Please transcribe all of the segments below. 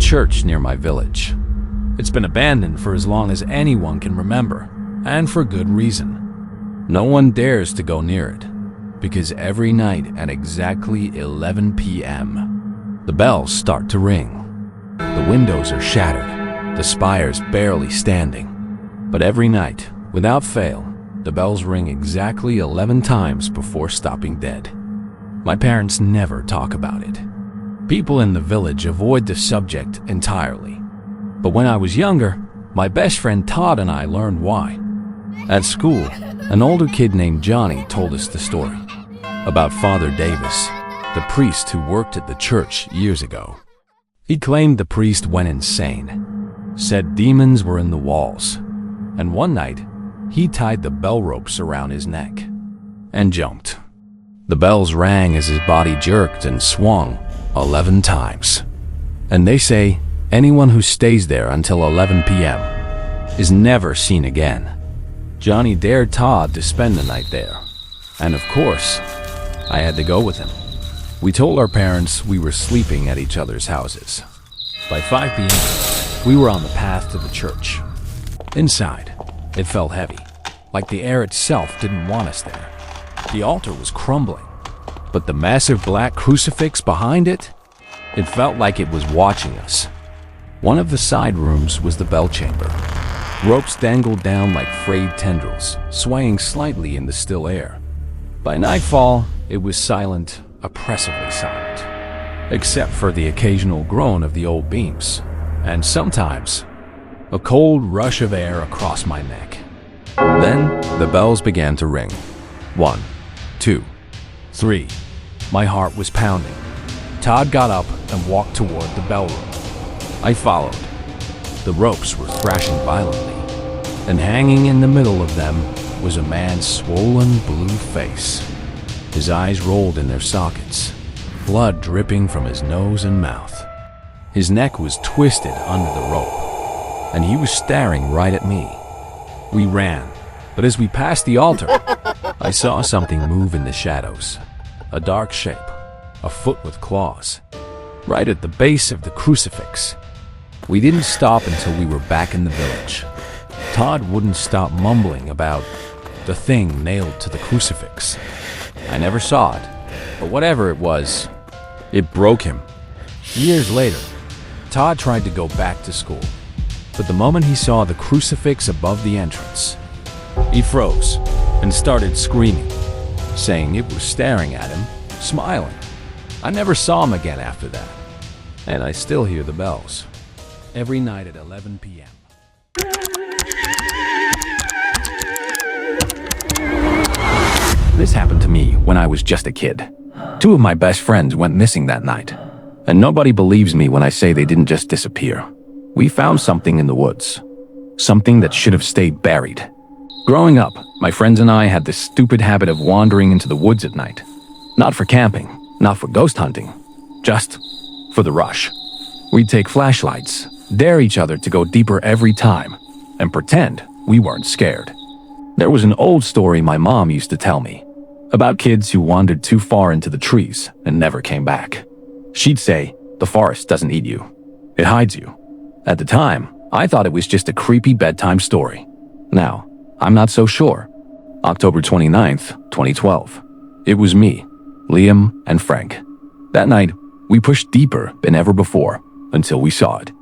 church near my village. It's been abandoned for as long as anyone can remember, and for good reason. No one dares to go near it, because every night at exactly 11 p.m., the bells start to ring. The windows are shattered, the spires barely standing. But every night, without fail, the bells ring exactly 11 times before stopping dead. My parents never talk about it. People in the village avoid the subject entirely. But when I was younger, my best friend Todd and I learned why. At school, an older kid named Johnny told us the story about Father Davis, the priest who worked at the church years ago. He claimed the priest went insane, said demons were in the walls, and one night, he tied the bell ropes around his neck and jumped. The bells rang as his body jerked and swung 11 times. And they say anyone who stays there until 11 p.m. is never seen again. Johnny dared Todd to spend the night there, and of course, I had to go with him. We told our parents we were sleeping at each other's houses. By 5 p.m., we were on the path to the church. Inside, it felt heavy, like the air itself didn't want us there. The altar was crumbling, but the massive black crucifix behind it, it felt like it was watching us. One of the side rooms was the bell chamber. Ropes dangled down like frayed tendrils, swaying slightly in the still air. By nightfall, it was silent, oppressively silent, except for the occasional groan of the old beams, and sometimes a cold rush of air across my neck. Then the bells began to ring. 1, 2, 3. My heart was pounding. Todd got up and walked toward the bell room. I followed. The ropes were thrashing violently, and hanging in the middle of them was a man's swollen blue face. His eyes rolled in their sockets, blood dripping from his nose and mouth. His neck was twisted under the rope, and he was staring right at me. We ran, but as we passed the altar, I saw something move in the shadows. A dark shape, a foot with claws, right at the base of the crucifix. We didn't stop until we were back in the village. Todd wouldn't stop mumbling about the thing nailed to the crucifix. I never saw it, but whatever it was, it broke him. Years later, Todd tried to go back to school, but the moment he saw the crucifix above the entrance, he froze and started screaming, saying it was staring at him, smiling. I never saw him again after that, and I still hear the bells every night at 11 p.m. This happened to me when I was just a kid. 2 of my best friends went missing that night, and nobody believes me when I say they didn't just disappear. We found something in the woods, something that should have stayed buried. Growing up, my friends and I had this stupid habit of wandering into the woods at night. Not for camping, not for ghost hunting, just for the rush. We'd take flashlights, dare each other to go deeper every time, and pretend we weren't scared. There was an old story my mom used to tell me about kids who wandered too far into the trees and never came back. She'd say, the forest doesn't eat you, it hides you. At the time, I thought it was just a creepy bedtime story. Now, I'm not so sure. October 29th, 2012. It was me, Liam, and Frank. That night, we pushed deeper than ever before until we saw it.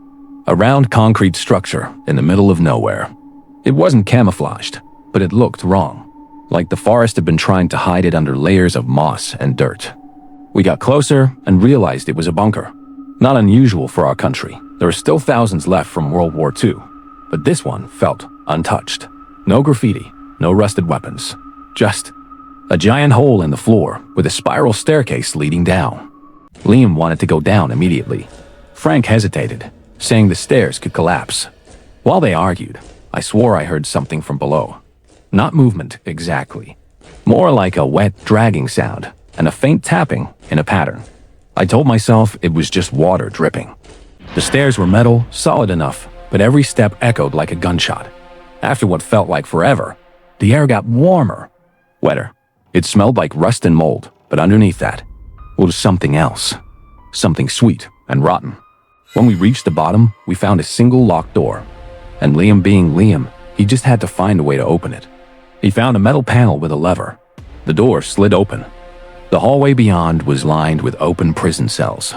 A round concrete structure in the middle of nowhere. It wasn't camouflaged, but it looked wrong, like the forest had been trying to hide it under layers of moss and dirt. We got closer and realized it was a bunker. Not unusual for our country. There are still thousands left from World War II, but this one felt untouched. No graffiti, no rusted weapons, just a giant hole in the floor with a spiral staircase leading down. Liam wanted to go down immediately. Frank hesitated, saying the stairs could collapse. While they argued, I swore I heard something from below. Not movement exactly, more like a wet dragging sound and a faint tapping in a pattern. I told myself it was just water dripping. The stairs were metal, solid enough, but every step echoed like a gunshot. After what felt like forever, the air got warmer, wetter. It smelled like rust and mold, but underneath that was something else, something sweet and rotten. When we reached the bottom, we found a single locked door. And Liam being Liam, he just had to find a way to open it. He found a metal panel with a lever. The door slid open. The hallway beyond was lined with open prison cells.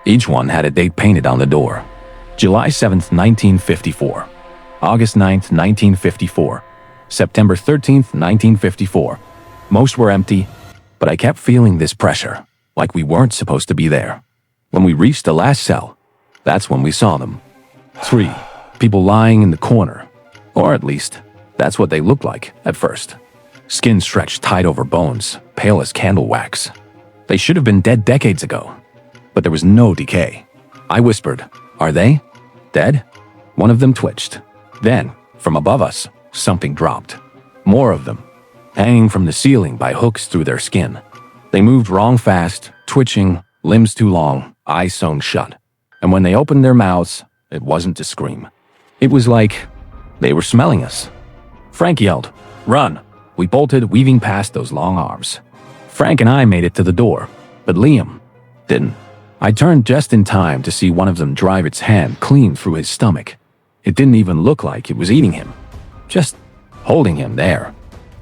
Each one had a date painted on the door. July 7th, 1954. August 9th, 1954. September 13th, 1954. Most were empty, but I kept feeling this pressure, like we weren't supposed to be there. When we reached the last cell, that's when we saw them. 3 people lying in the corner, or at least, that's what they looked like at first. Skin stretched tight over bones, pale as candle wax. They should have been dead decades ago, but there was no decay. I whispered, "Are they dead?" One of them twitched. Then, from above us, something dropped. More of them, hanging from the ceiling by hooks through their skin. They moved wrong fast, twitching, limbs too long, eyes sewn shut. And when they opened their mouths, it wasn't to scream. It was like they were smelling us. Frank yelled, "Run!" We bolted, weaving past those long arms. Frank and I made it to the door, but Liam didn't. I turned just in time to see one of them drive its hand clean through his stomach. It didn't even look like it was eating him, just holding him there.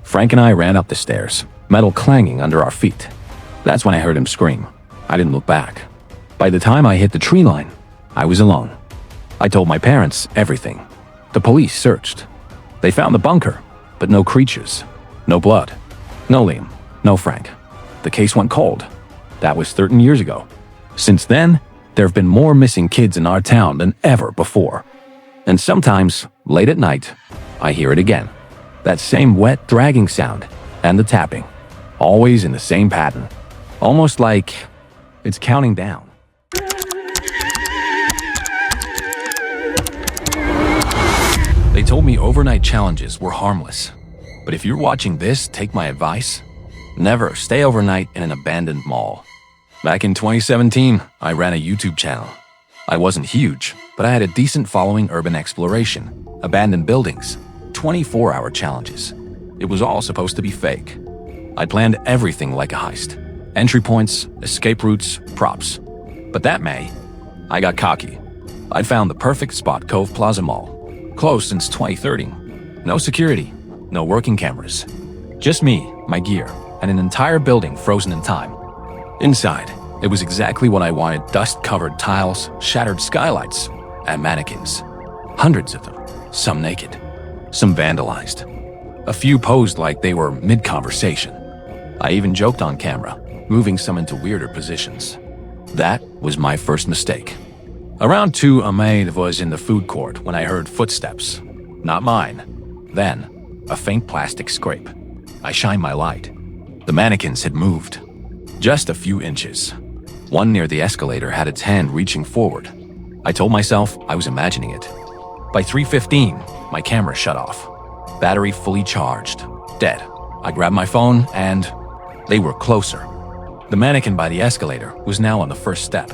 Frank and I ran up the stairs, metal clanging under our feet. That's when I heard him scream. I didn't look back. By the time I hit the tree line, I was alone. I told my parents everything. The police searched. They found the bunker, but no creatures, no blood, no Liam, no Frank. The case went cold. That was 13 years ago. Since then, there have been more missing kids in our town than ever before. And sometimes, late at night, I hear it again. That same wet, dragging sound, and the tapping. Always in the same pattern. Almost like it's counting down. They told me overnight challenges were harmless. But if you're watching this, take my advice. Never stay overnight in an abandoned mall. Back in 2017, I ran a YouTube channel. I wasn't huge, but I had a decent following: urban exploration, abandoned buildings, 24-hour challenges. It was all supposed to be fake. I planned everything like a heist. Entry points, escape routes, props. But that May, I got cocky. I'd found the perfect spot: Cove Plaza Mall. Closed since 2013. No security, no working cameras. Just me, my gear, and an entire building frozen in time. Inside, it was exactly what I wanted: dust-covered tiles, shattered skylights, and mannequins. Hundreds of them, some naked, some vandalized. A few posed like they were mid-conversation. I even joked on camera, moving some into weirder positions. That was my first mistake. Around 2 a maid was in the food court when I heard footsteps. Not mine. Then, a faint plastic scrape. I shined my light. The mannequins had moved. Just a few inches. One near the escalator had its hand reaching forward. I told myself I was imagining it. By 3:15, my camera shut off. Battery fully charged. Dead. I grabbed my phone and they were closer. The mannequin by the escalator was now on the first step.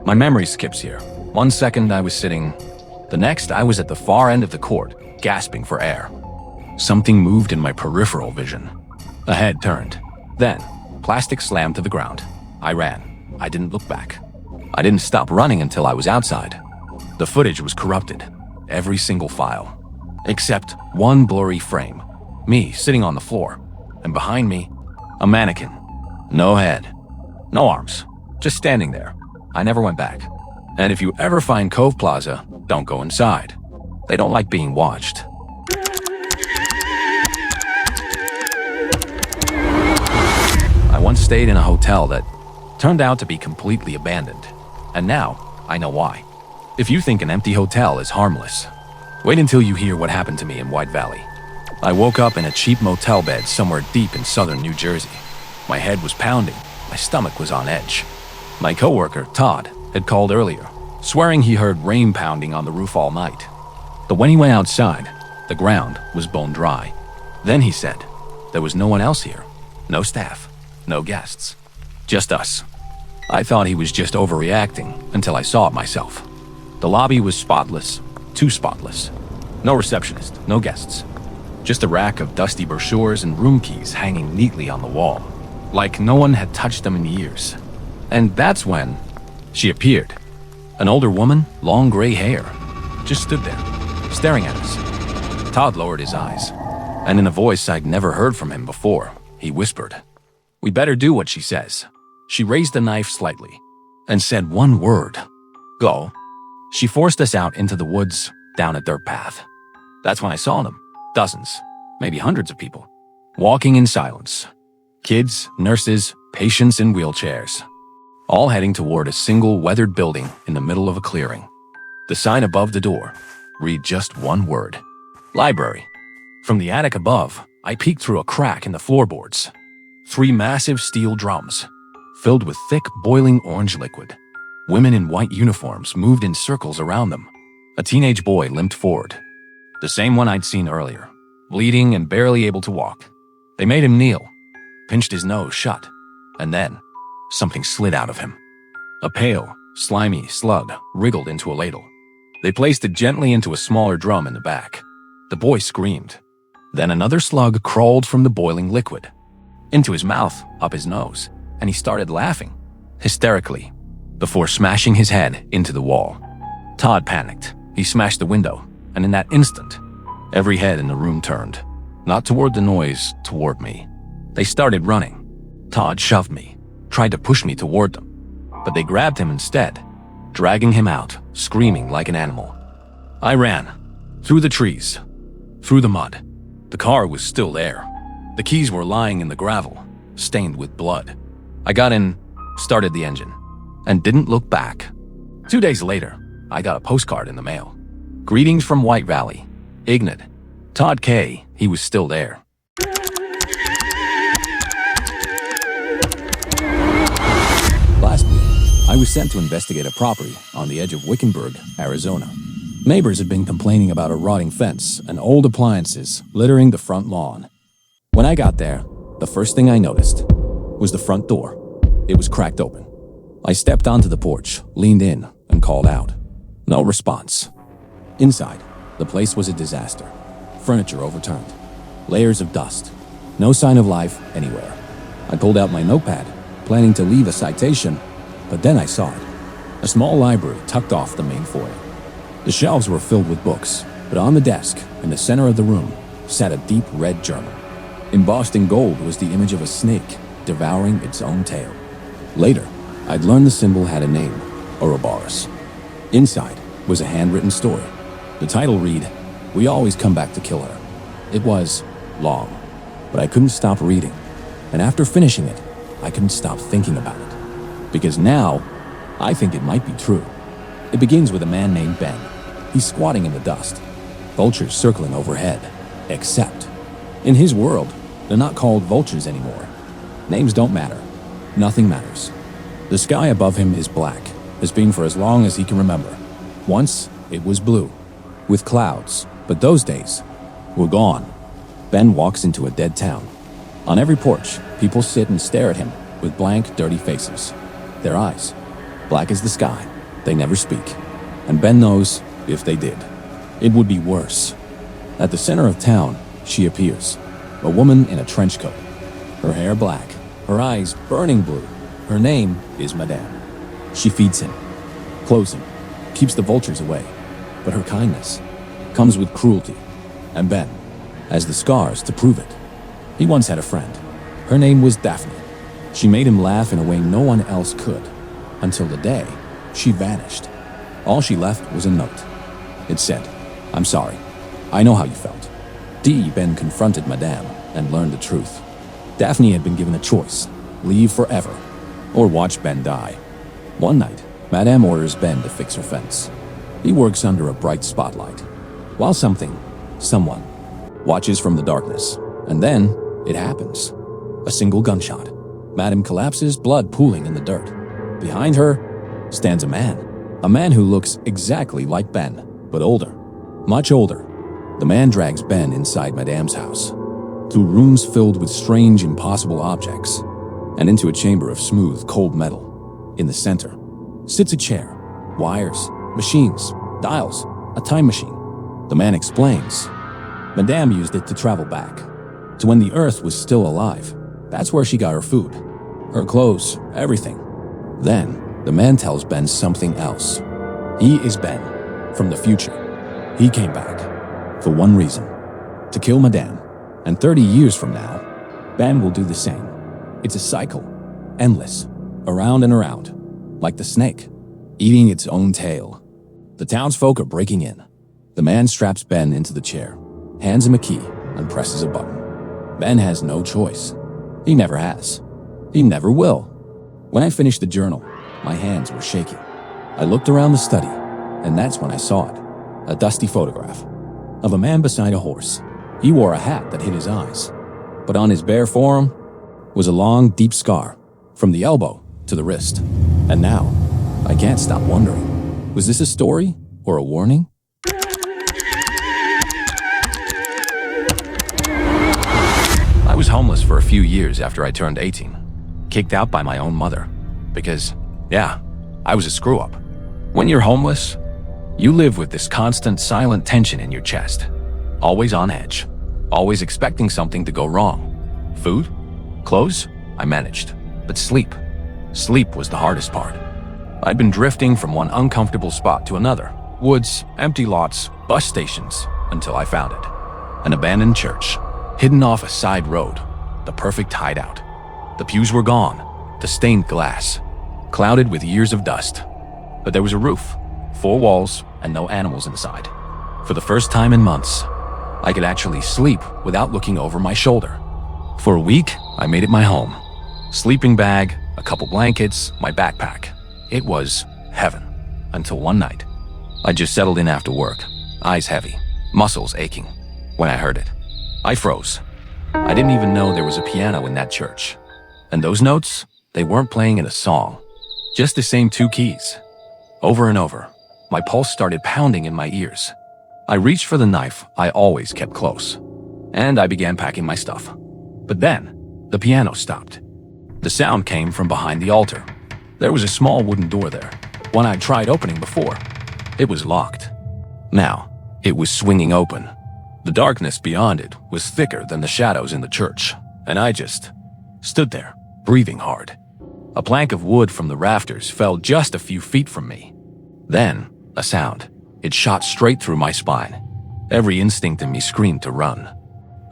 My memory skips here. 1 second I was sitting. The next I was at the far end of the court, gasping for air. Something moved in my peripheral vision. A head turned. Then, plastic slammed to the ground. I ran. I didn't look back. I didn't stop running until I was outside. The footage was corrupted. Every single file. Except one blurry frame. Me sitting on the floor. And behind me, a mannequin. No head. No arms. Just standing there. I never went back. And if you ever find Cove Plaza, don't go inside. They don't like being watched. I once stayed in a hotel that turned out to be completely abandoned. And now, I know why. If you think an empty hotel is harmless, wait until you hear what happened to me in White Valley. I woke up in a cheap motel bed somewhere deep in southern New Jersey. My head was pounding. My stomach was on edge. My coworker, Todd, had called earlier, swearing he heard rain pounding on the roof all night. But when he went outside, the ground was bone dry. Then he said, there was no one else here. No staff, no guests, just us. I thought he was just overreacting until I saw it myself. The lobby was spotless, too spotless. No receptionist, no guests. Just a rack of dusty brochures and room keys hanging neatly on the wall, like no one had touched them in years. And that's when she appeared. An older woman, long gray hair, just stood there, staring at us. Todd lowered his eyes, and in a voice I'd never heard from him before, he whispered, "We better do what she says." She raised the knife slightly and said one word, "Go." She forced us out into the woods, down a dirt path. That's when I saw them, dozens, maybe hundreds of people, walking in silence. Kids, nurses, patients in wheelchairs, all heading toward a single weathered building in the middle of a clearing. The sign above the door read just one word, "Library." From the attic above, I peeked through a crack in the floorboards. 3 massive steel drums, filled with thick, boiling orange liquid. Women in white uniforms moved in circles around them. A teenage boy limped forward, the same one I'd seen earlier, bleeding and barely able to walk. They made him kneel, pinched his nose shut, and then something slid out of him. A pale, slimy slug wriggled into a ladle. They placed it gently into a smaller drum in the back. The boy screamed. Then another slug crawled from the boiling liquid into his mouth, up his nose, and he started laughing, hysterically, before smashing his head into the wall. Todd panicked. He smashed the window, and in that instant, every head in the room turned, not toward the noise, toward me. They started running. Todd shoved me, tried to push me toward them, but they grabbed him instead, dragging him out, screaming like an animal. I ran, through the trees, through the mud. The car was still there. The keys were lying in the gravel, stained with blood. I got in, started the engine, and didn't look back. 2 days later, I got a postcard in the mail. "Greetings from White Valley. Ignat. Todd K." He was still there. Last week, I was sent to investigate a property on the edge of Wickenburg, Arizona. Neighbors had been complaining about a rotting fence and old appliances littering the front lawn. When I got there, the first thing I noticed was the front door. It was cracked open. I stepped onto the porch, leaned in, and called out. No response. Inside, the place was a disaster. Furniture overturned. Layers of dust. No sign of life anywhere. I pulled out my notepad, planning to leave a citation, but then I saw it. A small library tucked off the main foyer. The shelves were filled with books, but on the desk, in the center of the room, sat a deep red journal. Embossed in gold was the image of a snake devouring its own tail. Later, I'd learned the symbol had a name, Ouroboros. Inside was a handwritten story. The title read, "We always come back to kill her." It was long, but I couldn't stop reading. And after finishing it, I couldn't stop thinking about it. Because now, I think it might be true. It begins with a man named Ben. He's squatting in the dust, vultures circling overhead. Except, in his world, they're not called vultures anymore. Names don't matter. Nothing matters. The sky above him is black, has been for as long as he can remember. Once, it was blue, with clouds, but those days were gone. Ben walks into a dead town. On every porch, people sit and stare at him with blank, dirty faces. Their eyes, black as the sky. They never speak. And Ben knows if they did, it would be worse. At the center of town, she appears. A woman in a trench coat. Her hair black, her eyes burning blue. Her name is Madame. She feeds him, clothes him, keeps the vultures away. But her kindness comes with cruelty. And Ben has the scars to prove it. He once had a friend. Her name was Daphne. She made him laugh in a way no one else could, until the day she vanished. All she left was a note. It said, "I'm sorry. I know how you felt." Ben confronted Madame and learned the truth. Daphne had been given a choice, leave forever, or watch Ben die. One night, Madame orders Ben to fix her fence. He works under a bright spotlight, while someone, watches from the darkness. And then, it happens. A single gunshot. Madame collapses, blood pooling in the dirt. Behind her stands a man who looks exactly like Ben, but older, much older. The man drags Ben inside Madame's house, through rooms filled with strange, impossible objects, and into a chamber of smooth, cold metal. In the center sits a chair, wires, machines, dials, a time machine. The man explains. Madame used it to travel back, to when the Earth was still alive. That's where she got her food, her clothes, everything. Then, the man tells Ben something else. He is Ben, from the future. He came back, for one reason, to kill Madame. And 30 years from now, Ben will do the same. It's a cycle, endless, around and around, like the snake, eating its own tail. The townsfolk are breaking in. The man straps Ben into the chair, hands him a key, and presses a button. Ben has no choice. He never has. He never will. When I finished the journal, my hands were shaking. I looked around the study, and that's when I saw it. A dusty photograph of a man beside a horse. He wore a hat that hid his eyes, but on his bare forearm was a long, deep scar from the elbow to the wrist. And now, I can't stop wondering, was this a story or a warning? I was homeless for a few years after I turned 18, kicked out by my own mother, because, yeah, I was a screw-up. When you're homeless, you live with this constant silent tension in your chest, always on edge, always expecting something to go wrong. Food? Clothes? I managed. But sleep was the hardest part. I'd been drifting from one uncomfortable spot to another. Woods, empty lots, bus stations, until I found it. An abandoned church, hidden off a side road, the perfect hideout. The pews were gone, the stained glass, clouded with years of dust. But there was a roof, 4 walls, and no animals inside. For the first time in months, I could actually sleep without looking over my shoulder. For a week, I made it my home. Sleeping bag, a couple blankets, my backpack. It was heaven. Until one night. I just settled in after work, eyes heavy, muscles aching. When I heard it, I froze. I didn't even know there was a piano in that church. And those notes, they weren't playing in a song. Just the same 2 keys. Over and over, my pulse started pounding in my ears. I reached for the knife I always kept close, and I began packing my stuff. But then, the piano stopped. The sound came from behind the altar. There was a small wooden door there, one I'd tried opening before. It was locked. Now, it was swinging open. The darkness beyond it was thicker than the shadows in the church, and I just stood there, breathing hard. A plank of wood from the rafters fell just a few feet from me. Then, a sound. It shot straight through my spine. Every instinct in me screamed to run.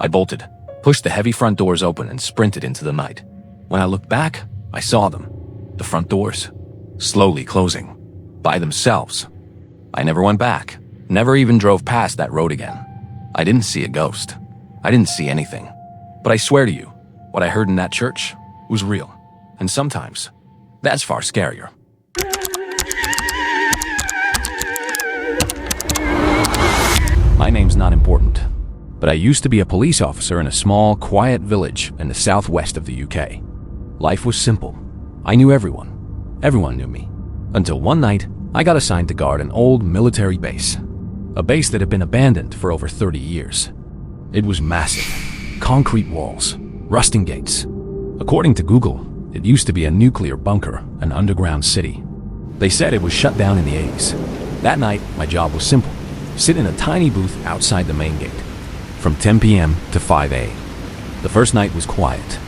I bolted, pushed the heavy front doors open, and sprinted into the night. When I looked back, I saw them. The front doors, slowly closing, by themselves. I never went back, never even drove past that road again. I didn't see a ghost. I didn't see anything. But I swear to you, what I heard in that church was real. And sometimes, that's far scarier. My name's not important, but I used to be a police officer in a small, quiet village in the southwest of the UK. Life was simple. I knew everyone. Everyone knew me. Until one night, I got assigned to guard an old military base. A base that had been abandoned for over 30 years. It was massive. Concrete walls, rusting gates. According to Google, it used to be a nuclear bunker, an underground city. They said it was shut down in the 80s. That night, my job was simple. Sit in a tiny booth outside the main gate, from 10 p.m. to 5 a.m. The first night was quiet.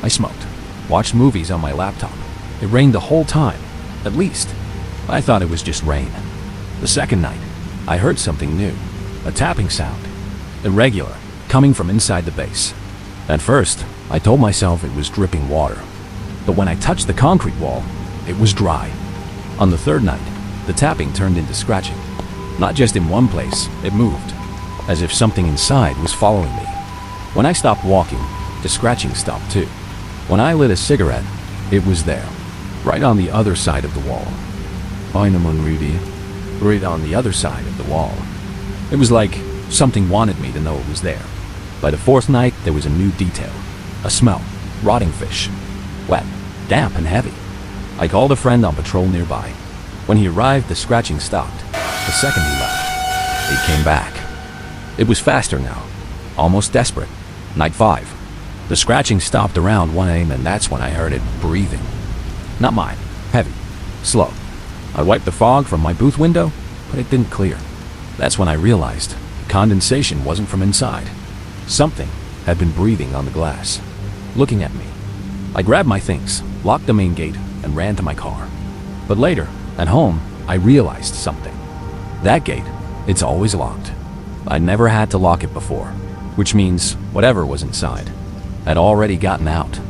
I smoked, watched movies on my laptop. It rained the whole time, at least. I thought it was just rain. The second night, I heard something new, a tapping sound, irregular, coming from inside the base. At first, I told myself it was dripping water. But when I touched the concrete wall, it was dry. On the third night, the tapping turned into scratching. Not just in one place, it moved, as if something inside was following me. When I stopped walking, the scratching stopped too. When I lit a cigarette, it was there, right on the other side of the wall. Rudy, right on the other side of the wall. It was like something wanted me to know it was there. By the fourth night, there was a new detail. A smell, rotting fish, wet, damp and heavy. I called a friend on patrol nearby. When he arrived, the scratching stopped. The second he left, it came back. It was faster now, almost desperate. Night 5. The scratching stopped around 1 a.m. and that's when I heard it breathing. Not mine, heavy, slow. I wiped the fog from my booth window, but it didn't clear. That's when I realized the condensation wasn't from inside. Something had been breathing on the glass, looking at me. I grabbed my things, locked the main gate, and ran to my car. But later, at home, I realized something. That gate, it's always locked. I never had to lock it before, which means whatever was inside had already gotten out.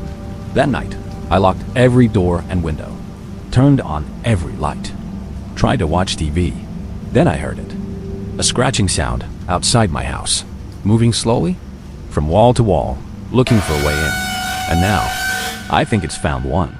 That night, I locked every door and window, turned on every light, tried to watch TV. Then I heard it. A scratching sound outside my house, moving slowly from wall to wall, looking for a way in. And now, I think it's found one.